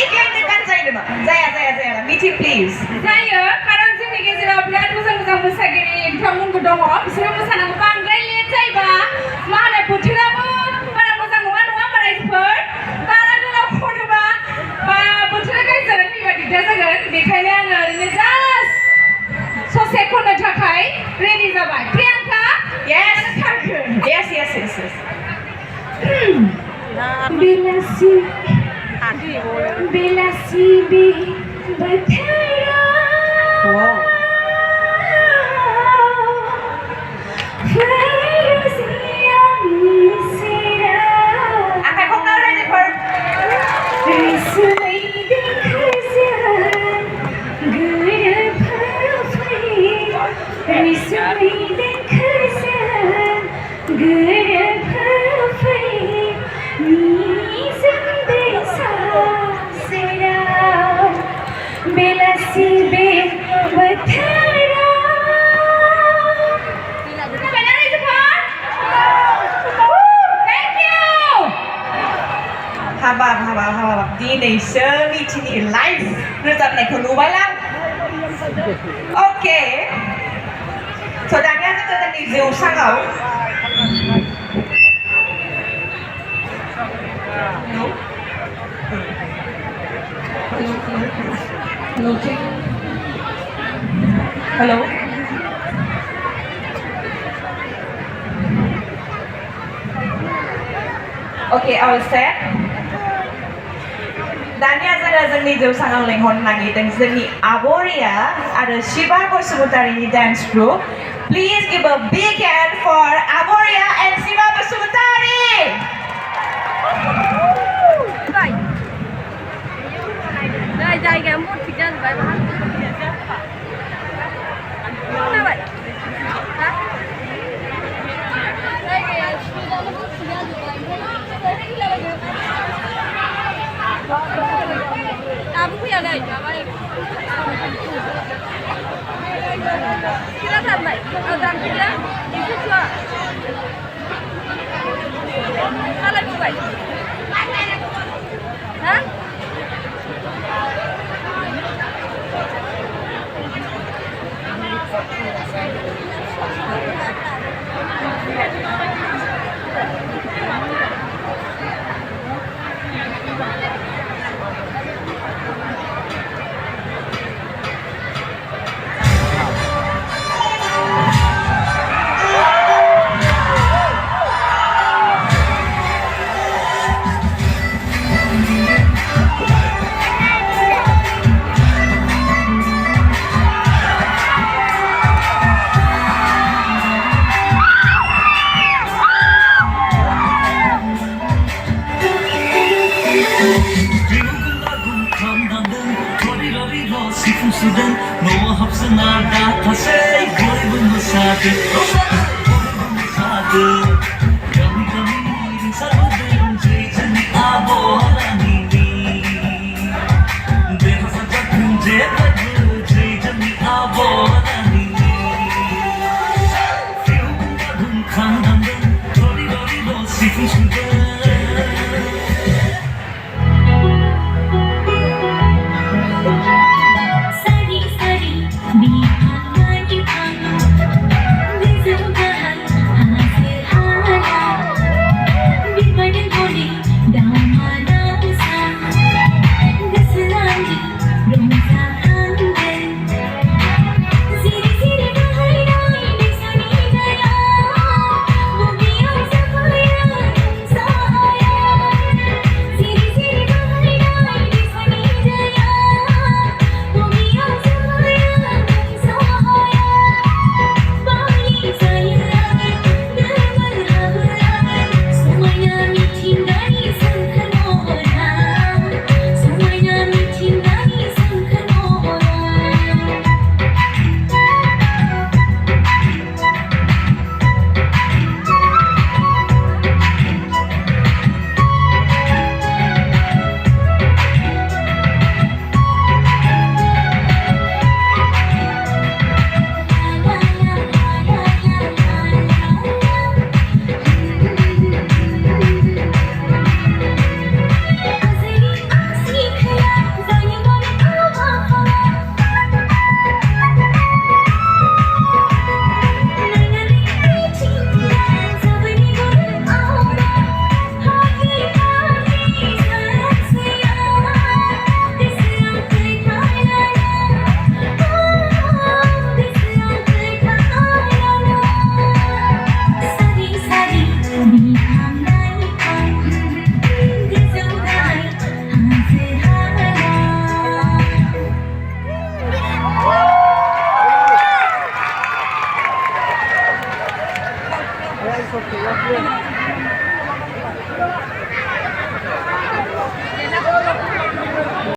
एक लाइन देखान जायो नामा जाया मिटिं प्लिज जायो कारण जोंनि गेजेराव बिराद मोजां मोसागिरि बिथांमोनबो दङ बिसोरो मोसानांगौ बांद्राय लेट जायोबा मा होनो बोथोराबो बारा मोजां नङा होमबा रायजोफोर बारा गोलाव खनोबा बोथोरा गाज्रि जानानै फैबा दिगदार जागोन बेखायनो आङो ओरैनो जास्ट ससे खननो थाखाय रेडि जाबाय प्रियांका yes बेलासि बे बोथोरा आखाइ खबनो रायजोफोर बेलासि बे बोथोरा हाबाब दिनैसो मिथिनि लाइभ रोजाबनायखौ नुबायलां अके स' दानिया जोङो जोंनि जौसाङाव hello okay I will say दानिया जोङो जोंनि जौसाङाव लेंहरनो नागिरदों जोंनि आब'रिया आरो शिवा बसुमतारीनि dance group please give a big hand for Abriya and Shiva Basumatary